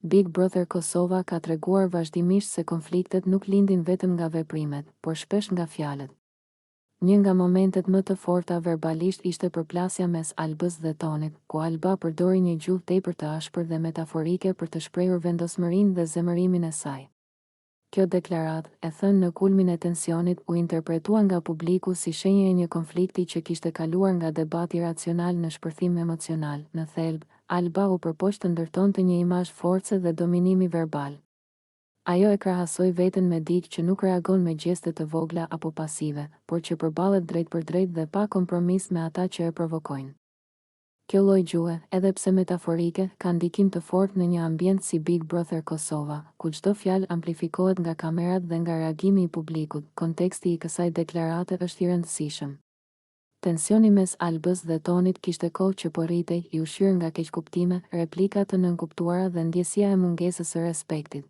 Big Brother Kosova ka treguar vazhdimisht se konfliktet nuk lindin vetëm nga veprimet, por shpesh nga fjalët. Një nga momentet më të forta verbalisht ishte përplasja mes Albës dhe Tonit, ku Alba përdori një gjuhë tepër të ashpër dhe metaforike për të shprehur vendosmërinë dhe zemërimin e saj. Kjo deklaratë, e thënë në kulmin e tensionit, u interpretua nga publiku si shenjë e një konflikti që kishte kaluar nga debati racional në shpërthim emocional. Në thelb, Alba u përpoq të ndërtonte një imazh force dhe dominimi verbal. Ajo e krahasoi veten me diç që nuk reagon me gjeste të vogla apo pasive, por që përballet drejt për drejt dhe pa kompromis me ata që e provokojnë. Kjo lloj gjuhe, edhe pse metaforike, ka ndikim të fortë në një ambient si Big Brother Kosova, ku çdo fjalë amplifikohet nga kamerat dhe nga reagimi i publikut. Konteksti i kësaj deklarate është i rëndësishëm. Tensioni mes Albës dhe Tonit kishte kohë që po rritej, i ushqyer nga keqkuptime, replika të nënkuptuara dhe ndjesia e mungesës së respektit.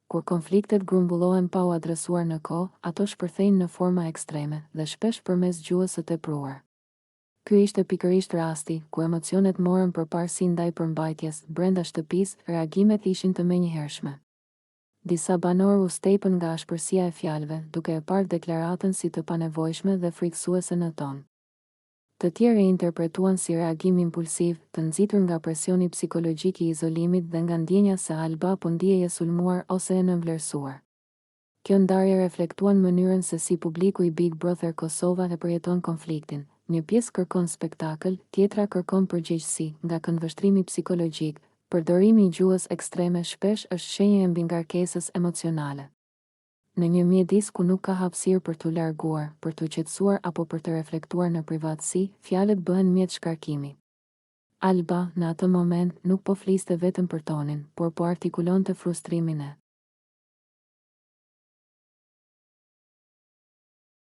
Kur konfliktet grumbullohen pa u adresuar në kohë, ato shpërthejnë në forma ekstreme dhe shpesh përmes gjuhës së tepruar. Ky ishte pikërisht rasti ku emocionet morën përparësi ndaj përmbajtjes. Brenda shtëpisë, reagimet ishin të menjëhershme. Disa banorë u stepën nga ashpërsia e fjalëve, duke e parë deklaratën si të panevojshme dhe frikësuese në ton. Të tjerë e interpretuan si reagim impulsiv, të nxitur nga presioni psikologjik i izolimit dhe nga ndjenja se Alba po ndihej e sulmuar ose e nënvlerësuar. Kjo ndarje reflektuan mënyrën se si publiku i Big Brother Kosova e përjeton konfliktin. Një pjesë kërkon spektakël, tjetra kërkon përgjegjësi. Nga këndvështrimi psikologjik, përdorimi i gjuhës ekstreme shpesh është shenjë e mbingarkesës emocionale. Në një mjedis ku nuk ka hapësirë për t'u larguar, për t'u qetësuar apo për të reflektuar në privatësi, fjalët bëhen mjet shkarkimi. Alba, në atë moment, nuk po fliste vetëm për Tonin, por po artikulonte frustrimin e